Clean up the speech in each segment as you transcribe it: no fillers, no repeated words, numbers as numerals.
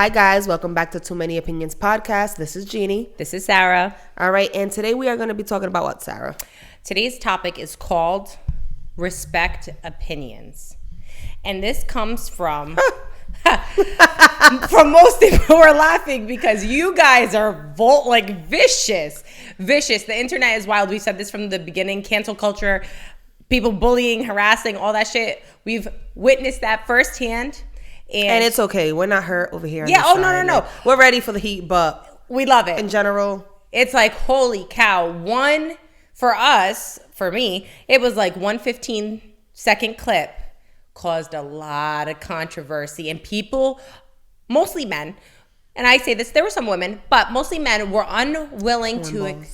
Hi guys, welcome back to Too Many Opinions podcast. This is Jeannie. This is Sarah. All right, and today we are going to be talking about what, Sarah? Today's topic is called respect opinions. And this comes from from most people who are laughing because you guys are vicious. The internet is wild. We've said this from the beginning. Cancel culture, people bullying, harassing, all that shit. We've witnessed that firsthand. And it's okay. We're not hurt over here. Yeah. No. We're ready for the heat, but we love it. In general, it's like, holy cow. For me, it was like 1 15-second clip caused a lot of controversy. And people, mostly men, and I say this, there were some women, but mostly men were unwilling to...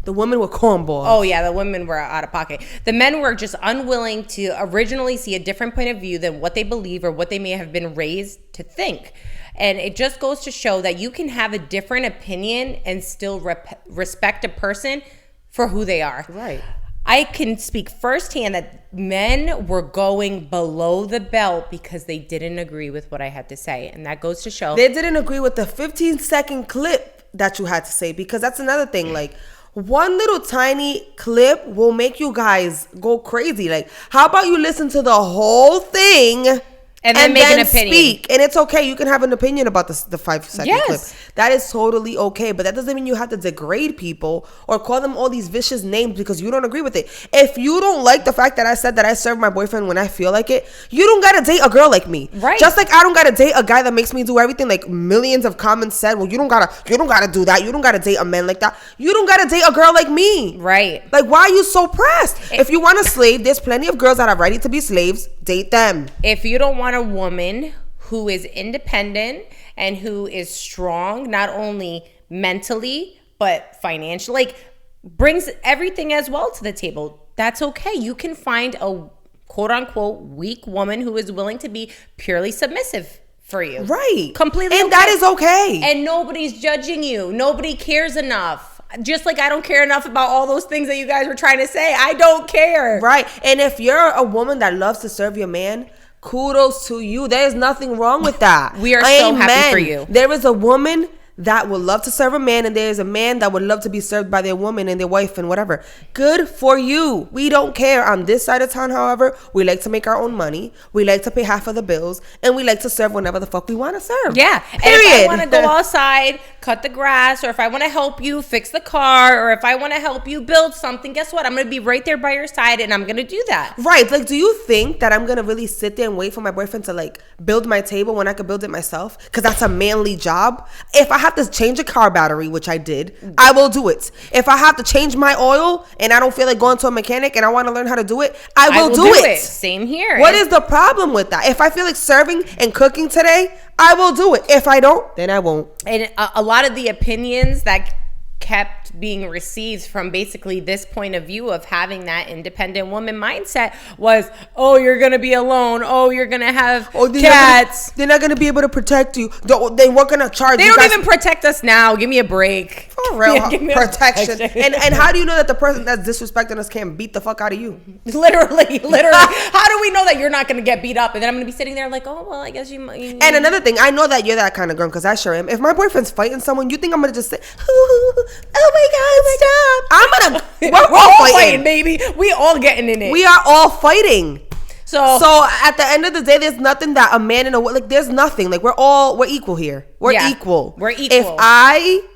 The women were cornballs. Oh, yeah, the women were out of pocket. The men were just unwilling to originally see a different point of view than what they believe or what they may have been raised to think. And it just goes to show that you can have a different opinion and still respect a person for who they are. Right. I can speak firsthand that men were going below the belt because they didn't agree with what I had to say. And that goes to show... They didn't agree with the 15-second clip that you had to say, because that's another thing. Like, one little tiny clip will make you guys go crazy. Like, how about you listen to the whole thing and then make an opinion. Speak. And it's okay. You can have an opinion about the 5-second clip. Yes. That is totally okay. But that doesn't mean you have to degrade people or call them all these vicious names because you don't agree with it. If you don't like the fact that I said that I serve my boyfriend when I feel like it, you don't got to date a girl like me. Right. Just like I don't got to date a guy that makes me do everything. Like millions of comments said, well, you don't got to do that. You don't got to date a man like that. You don't got to date a girl like me. Right. Like, why are you so pressed? If you want a slave, there's plenty of girls that are ready to be slaves. Date them. If you don't want a woman who is independent and who is strong, not only mentally, but financially, like brings everything as well to the table, that's okay. You can find a quote unquote weak woman who is willing to be purely submissive for you. Right. Completely. And that is okay. And nobody's judging you. Nobody cares enough. Just like I don't care enough about all those things that you guys were trying to say. I don't care. Right. And if you're a woman that loves to serve your man, kudos to you. There's nothing wrong with that. We are so happy for you. There is a woman that would love to serve a man, and there's a man that would love to be served by their woman and their wife and whatever. Good for you. We don't care. On this side of town, however, we like to make our own money. We like to pay half of the bills, and we like to serve whenever the fuck we want to serve. Yeah. Period. And if I want to go outside, cut the grass, or if I want to help you fix the car, or if I want to help you build something, guess what? I'm going to be right there by your side, and I'm going to do that. Right. Like, do you think that I'm going to really sit there and wait for my boyfriend to, like, build my table when I could build it myself? Because that's a manly job. If I have to change a car battery, which I did, I will do it. If I have to change my oil and I don't feel like going to a mechanic and I want to learn how to do it, I will do it. Same here. What is the problem with that? If I feel like serving and cooking today, I will do it. If I don't, then I won't. And a lot of the opinions that kept being received from basically this point of view of having that independent woman mindset was, oh, you're going to be alone. Oh, you're going to have cats. They're not going to be able to protect you. They weren't going to charge you. They don't even protect us now. Give me a break. For real. Yeah, protection. And how do you know that the person that's disrespecting us can't beat the fuck out of you? Literally. How do we know that you're not going to get beat up? And then I'm going to be sitting there like, oh, well, I guess you might. And another thing, I know that you're that kind of girl because I sure am. If my boyfriend's fighting someone, you think I'm going to just say, oh my God, stop. We're all fighting, baby. We all getting in it. We are all fighting. So at the end of the day, there's nothing that a man and a woman, like, there's nothing. Like, we're equal here. We're equal. We're equal. If I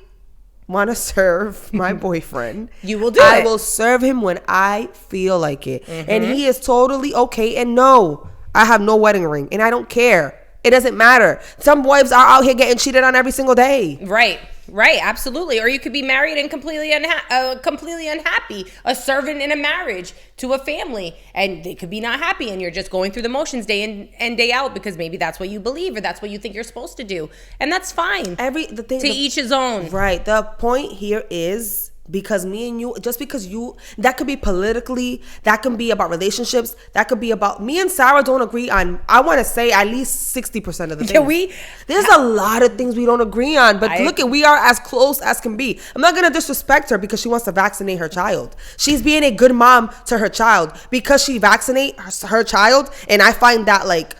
want to serve my boyfriend, you will do it. I will serve him when I feel like it. Mm-hmm. And he is totally okay. And no, I have no wedding ring and I don't care. It doesn't matter. Some wives are out here getting cheated on every single day. Right, absolutely. Or you could be married and completely unhappy, a servant in a marriage to a family, and they could be not happy, and you're just going through the motions day in and day out because maybe that's what you believe or that's what you think you're supposed to do, and that's fine. Each his own. Right. The point here is, because me and you, just because you, that could be politically, that can be about relationships, that could be about, me and Sarah don't agree on, I want to say, at least 60% of the things. There's a lot of things we don't agree on, but we are as close as can be. I'm not going to disrespect her because she wants to vaccinate her child. She's being a good mom to her child because she vaccinates her child, and I find that, like,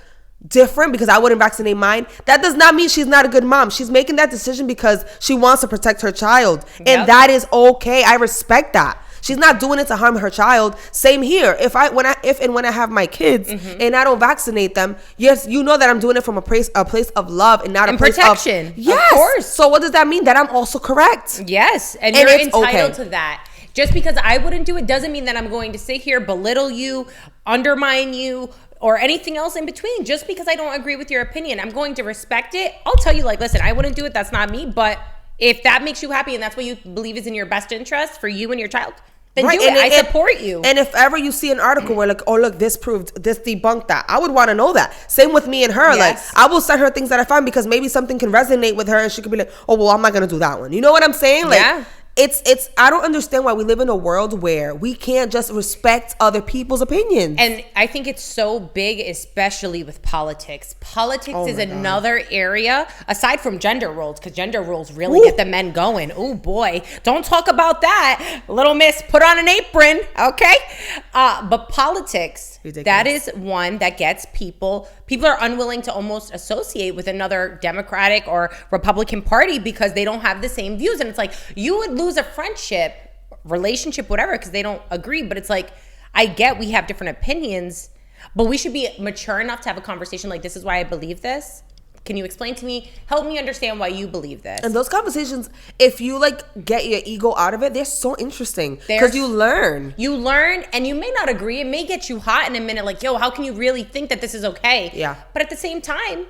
different because I wouldn't vaccinate mine, that does not mean she's not a good mom. She's making that decision because she wants to protect her child. And that is okay. I respect that. She's not doing it to harm her child. Same here. If and when I have my kids and I don't vaccinate them, yes, you know that I'm doing it from a place of love and not a place protection. Of yes. Of course. So what does that mean? That I'm also correct. Yes, and you're entitled to that. Just because I wouldn't do it doesn't mean that I'm going to sit here, belittle you, undermine you, or anything else in between. Just because I don't agree with your opinion, I'm going to respect it. I'll tell you, like, listen, I wouldn't do it. That's not me. But if that makes you happy and that's what you believe is in your best interest for you and your child, then do it. I support you. And if ever you see an article where like, oh, look, this debunked that, I would want to know that. Same with me and her. Yes. Like, I will send her things that I find because maybe something can resonate with her and she could be like, oh, well, I'm not going to do that one. You know what I'm saying? Like, yeah. It's I don't understand why we live in a world where we can't just respect other people's opinions. And I think it's so big, especially with politics. Politics is another area, aside from gender roles, because gender roles really get the men going. Oh boy, don't talk about that. Little miss, put on an apron, okay? But politics, ridiculous. That is one that gets people are unwilling to almost associate with another Democratic or Republican party because they don't have the same views. And it's like, you would lose a friendship, relationship, whatever, because they don't agree. But it's like, I get we have different opinions, but we should be mature enough to have a conversation like, this is why I believe this. Can you explain to me, help me understand why you believe this? And those conversations, if you like get your ego out of it, they're so interesting because you learn. You learn, and you may not agree. It may get you hot in a minute, like, yo, how can you really think that this is okay? Yeah. But at the same time,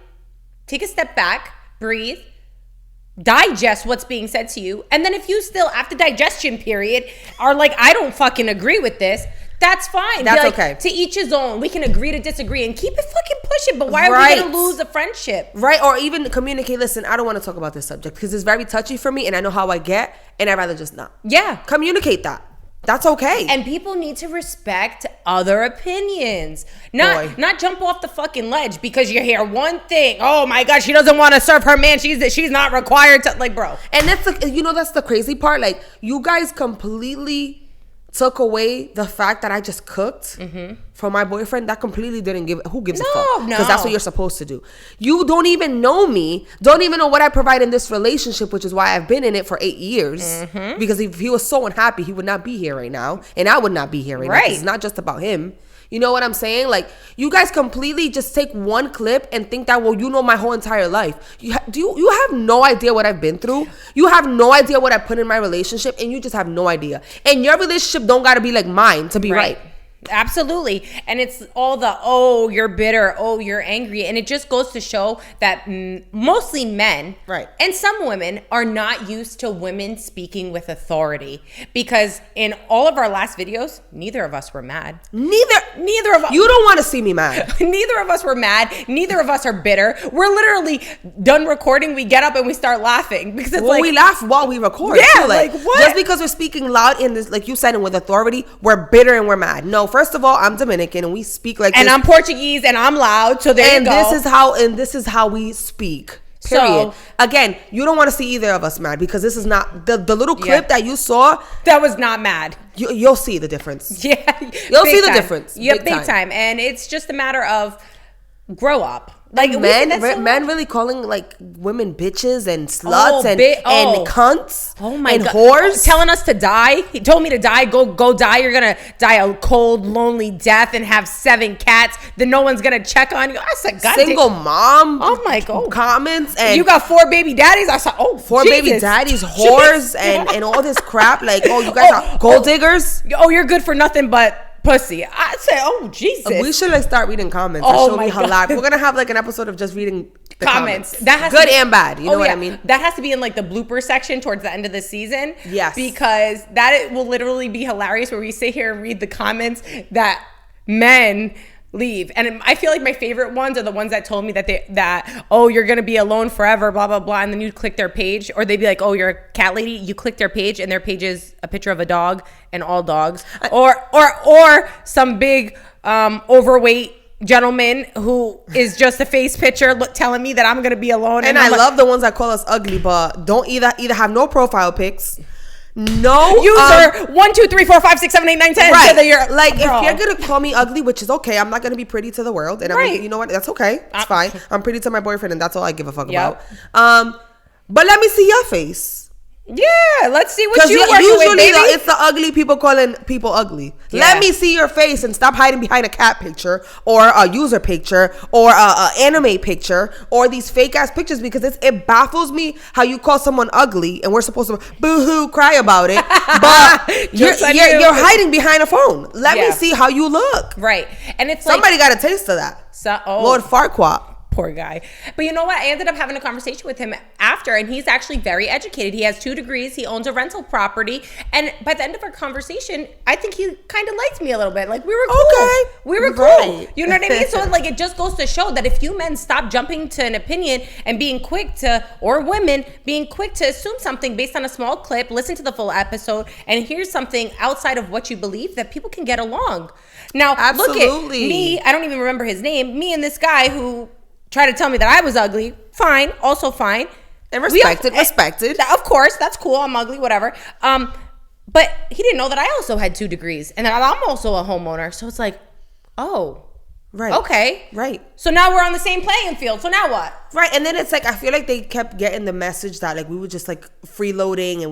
take a step back, breathe, digest what's being said to you. And then if you still, after digestion period, are like, I don't fucking agree with this, that's fine. That's like, okay. To each his own. We can agree to disagree and keep it fucking pushing. But why are we going to lose a friendship? Right. Or even communicate. Listen, I don't want to talk about this subject because it's very touchy for me and I know how I get and I'd rather just not. Yeah. Communicate that. That's okay. And people need to respect other opinions. Not jump off the fucking ledge because you hear one thing. Oh my God, she doesn't want to serve her man. She's not required to, like, bro. And that's that's the crazy part. Like, you guys completely took away the fact that I just cooked for my boyfriend. That completely didn't who gives a fuck? Because that's what you're supposed to do. You don't even know me, don't even know what I provide in this relationship, which is why I've been in it for 8 years. Because if he was so unhappy, he would not be here right now, and I would not be here right now. It's not just about him. You know what I'm saying? Like, you guys completely just take one clip and think that, well, you know my whole entire life. You have no idea what I've been through. You have no idea what I put in my relationship, and you just have no idea. And your relationship don't got to be like mine to be right. Absolutely. And it's all the, oh, you're bitter, oh, you're angry. And it just goes to show that mostly men and some women are not used to women speaking with authority. Because in all of our last videos, neither of us were mad. Neither of us. You don't want to see me mad. Neither of us were mad. Neither of us are bitter. We're literally done recording. We get up and we start laughing. Because it's we laugh while we record. Yeah, like what? Just because we're speaking loud in this, like you said, and with authority, we're bitter and we're mad. No, first of all, I'm Dominican and we speak like this. And I'm Portuguese and I'm loud. So there you go. This is how we speak. Period. So, again, you don't want to see either of us mad because this is not the little clip that you saw. That was not mad. You'll see the difference. Yeah, you'll see the difference. Yeah, big time. And it's just a matter of grow up. Like men really calling like women bitches and sluts and cunts. Oh my and God. Whores. Telling us to die. He told me to die. Go die. You're gonna die a cold, lonely death and have 7 cats. Then no one's gonna check on you. I said, God, single mom. Oh my God. Comments and you got 4 baby daddies. I said, oh, 4 baby daddies, whores, and all this crap. Like, oh, you guys are gold diggers. Oh, you're good for nothing but pussy. I say, oh Jesus. We should like start reading comments. Oh my God. We're gonna have like an episode of just reading the comments. That has good and bad. You know what I mean? That has to be in like the blooper section towards the end of the season. Yes. Because that will literally be hilarious where we sit here and read the comments that men leave. And I feel like my favorite ones are the ones that told me that you're gonna be alone forever, blah blah blah, and then you click their page, or they'd be like, oh, you're a cat lady. You click their page and their page is a picture of a dog and all dogs, or some big overweight gentleman who is just a face picture telling me that I'm gonna be alone. And I love the ones that call us ugly, but don't either have no profile pics. No. User 1, 2, 3, 4, 5, 6, 7, 8, 9, 10. Right. So you're, like, girl. if you're going to call me ugly, which is okay, I'm not going to be pretty to the world. And Right. you know what? That's okay. It's fine. I'm pretty to my boyfriend, and that's all I give a fuck Yep. about. But let me see your face. Yeah, let's see what you working usually with, baby. it's the ugly people calling people ugly. Yeah. Let me see your face and stop hiding behind a cat picture or a user picture or a anime picture or these fake ass pictures, because it baffles me how you call someone ugly and we're supposed to boo-hoo cry about it, but you're hiding behind a phone. Let me see how you look. Right. And it's somebody got a taste of that. Lord Farquaad. Poor guy. But you know what? I ended up having a conversation with him after, and he's actually very educated. He has 2 degrees. He owns a rental property. And by the end of our conversation, I think he kind of liked me a little bit. Like, we were cool. Okay. We were cool. Right. You know what I mean? So, like, it just goes to show that if you men stop jumping to an opinion and being quick to, or women being quick to assume something based on a small clip, listen to the full episode, and hear something outside of what you believe, that people can get along. Now, absolutely. Look at me. I don't even remember his name. Me and this guy who try to tell me that I was ugly. Fine. Also fine. And respected. Of course. That's cool. I'm ugly. Whatever. But he didn't know that I also had 2 degrees. And that I'm also a homeowner. So it's like, oh. Right. Okay. Right. So now we're on the same playing field. So now what? Right. And then it's like, I feel like they kept getting the message that like we were just like freeloading and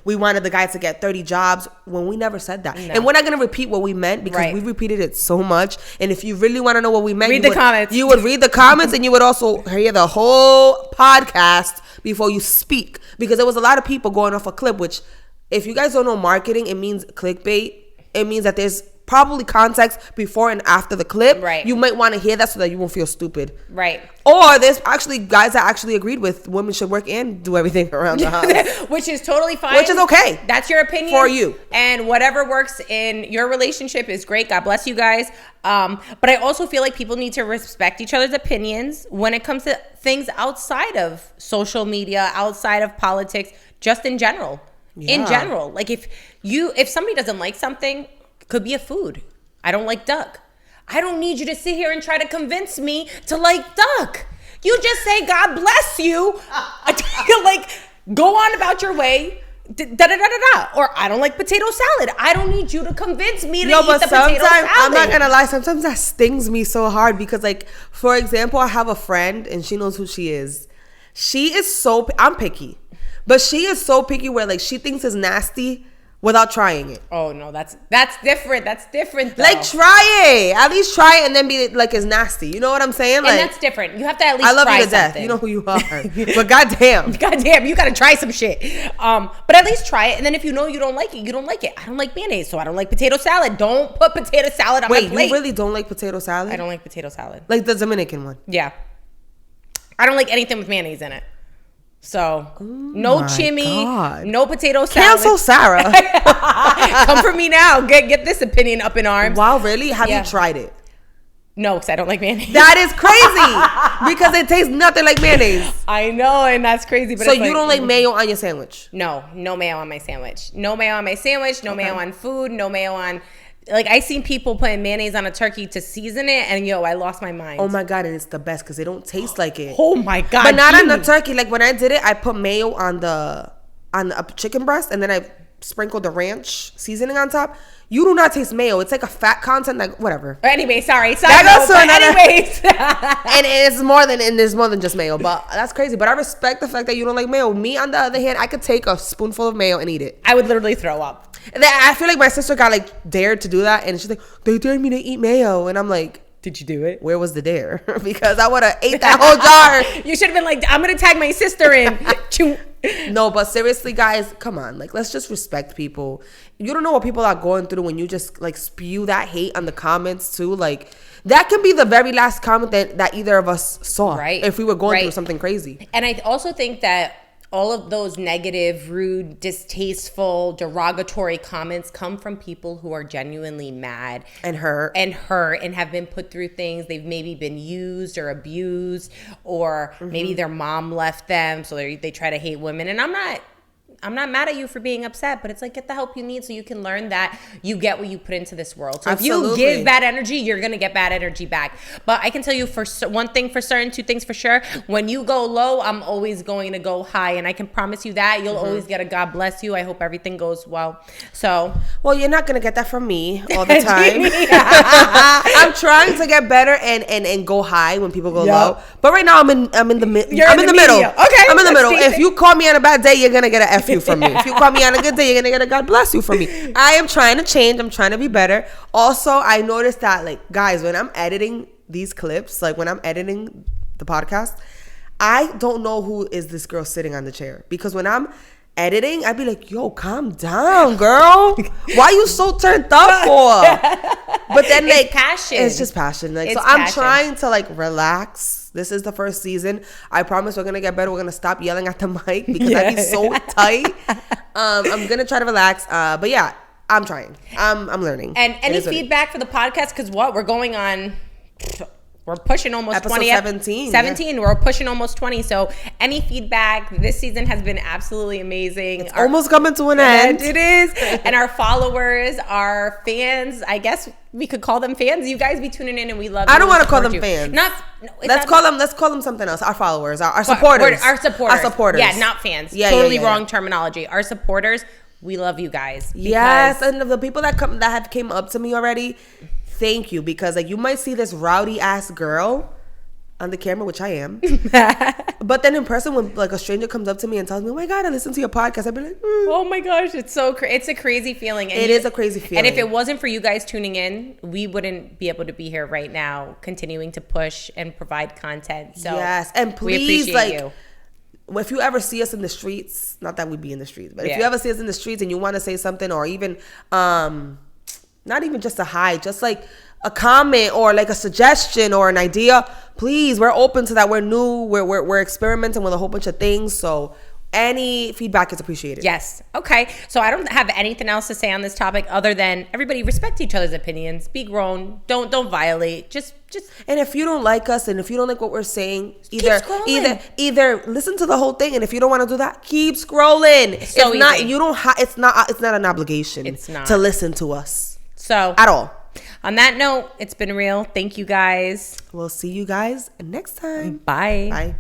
we wanted the guy to get 30 jobs when we never said that. No. And we're not going to repeat what we meant because we repeated it so much. And if you really want to know what we meant, comments. You would read the comments and you would also hear the whole podcast before you speak, because there was a lot of people going off a clip, which if you guys don't know marketing, it means clickbait. It means that there's probably context before and after the clip. Right. You might want to hear that so that you won't feel stupid. Right. Or there's actually guys that actually agreed with women should work and do everything around the house. Which is totally fine. Which is okay. That's your opinion. For you. And whatever works in your relationship is great. God bless you guys. But I also feel like people need to respect each other's opinions when it comes to things outside of social media, outside of politics, just in general. Yeah. In general. Like if somebody doesn't like something, could be a food. I don't like duck. I don't need you to sit here and try to convince me to like duck. You just say, God bless you. Like, go on about your way. Or I don't like potato salad. I don't need you to convince me to eat the potato salad. I'm not gonna lie, sometimes that stings me so hard because, like, for example, I have a friend and she knows who she is. I'm picky, but she is so picky where like she thinks it's nasty without trying it. Oh no, that's different. That's different though. Like, try it. At least try it and then be like, it's nasty. You know what I'm saying? Like, and that's different. You have to at least try I love you to something. death. You know who you are. But goddamn, you gotta try some shit. But at least try it. And then if you know you don't like it, you don't like it. I don't like mayonnaise, so I don't like potato salad. Don't put potato salad on my plate. Wait, you really don't like potato salad? I don't like potato salad. Like the Dominican one? Yeah. I don't like anything with mayonnaise in it. So, no chimney, no potato salad. Cancel Sarah. Come for me now. Get this opinion up in arms. Wow, really? Have you tried it? No, because I don't like mayonnaise. That is crazy because it tastes nothing like mayonnaise. I know, and that's crazy. But so you don't like mayo on your sandwich? No mayo on my sandwich. No mayo on my sandwich. No mayo on food. No mayo on... Like, I seen people putting mayonnaise on a turkey to season it, and I lost my mind. Oh my God, and it's the best because they don't taste like it. Oh my God. But not on the turkey. Like, when I did it, I put mayo on a chicken breast, and then I sprinkled the ranch seasoning on top. You do not taste mayo. It's like a fat content, like whatever. Anyway, sorry. Anyways. And there's more than just mayo, but that's crazy. But I respect the fact that you don't like mayo. Me, on the other hand, I could take a spoonful of mayo and eat it. I would literally throw up. And then I feel like my sister got like dared to do that, and she's like, they dared me to eat mayo, and I'm like, did you do it? Where was the dare? Because I would have ate that whole jar. You should have been like, I'm gonna tag my sister in. No, but seriously, guys, come on. Like, let's just respect people. You don't know what people are going through when you just like spew that hate on the comments too. Like, that can be the very last comment that either of us saw. Right. If we were going through something crazy. And I also think that all of those negative, rude, distasteful, derogatory comments come from people who are genuinely mad and hurt and have been put through things. They've maybe been used or abused, or maybe their mom left them, so they try to hate women. And I'm I'm not mad at you for being upset, but it's like, get the help you need so you can learn that you get what you put into this world. So Absolutely. if you give bad energy, you're going to get bad energy back. But I can tell you for one thing for certain, two things for sure. When you go low, I'm always going to go high. And I can promise you that. You'll always get a God bless you. I hope everything goes well. So. Well, you're not going to get that from me all the time. I'm trying to get better and go high when people go low. But right now I'm in the middle. You're in the middle. Okay. I'm in the middle. If you call me on a bad day, you're going to get an F you from me. If you call me on a good day, you're going to get a God bless you from me. I am trying to change. I'm trying to be better. Also, I noticed that, like, guys, when I'm editing these clips, like when I'm editing the podcast, I don't know who is this girl sitting on the chair. Because when I'm editing, I'd be like, yo, calm down, girl. Why you so turned up for? But then, like, it's passion. It's just passion. Like, It's so I'm passion. trying to, like, relax. This is the first season. I promise we're gonna get better. We're gonna stop yelling at the mic because I'd be so tight. I'm gonna try to relax. But yeah, I'm trying. I'm learning. And any feedback for the podcast? Because we're going on. We're pushing almost Episode 20. 17. 17. Yeah. We're pushing almost 20. So any feedback, this season has been absolutely amazing. It's almost coming to an end. It is. And our followers, our fans, I guess we could call them fans. You guys be tuning in and we love you. I don't want to call them fans. Let's call them something else. Our followers, our supporters. Our supporters. Our supporters. Yeah, not fans. Yeah, totally yeah. wrong terminology. Our supporters, we love you guys. Yes, and the people that have came up to me already, thank you, because like you might see this rowdy ass girl on the camera, which I am, but then in person, when like a stranger comes up to me and tells me, "Oh my God, I listen to your podcast," I'd be like, "Oh my gosh, it's a crazy feeling." And it is a crazy feeling. And if it wasn't for you guys tuning in, we wouldn't be able to be here right now, continuing to push and provide content. So yes, and please, we appreciate like, you. If you ever see us in the streets, not that we be in the streets, but if you ever see us in the streets and you want to say something, or even not even just a hi, just like a comment or like a suggestion or an idea, please, we're open to that. We're new, we're experimenting with a whole bunch of things, so any feedback is appreciated. Yes. Okay. So I don't have anything else to say on this topic other than everybody respect each other's opinions. Be grown. Don't violate. Just. And if you don't like us and if you don't like what we're saying, keep scrolling. either listen to the whole thing, and if you don't want to do that, keep scrolling. It's so not easy. You don't have. It's not an obligation. It's not to listen to us. So at all. On that note, it's been real. Thank you guys. We'll see you guys next time. Bye. Bye.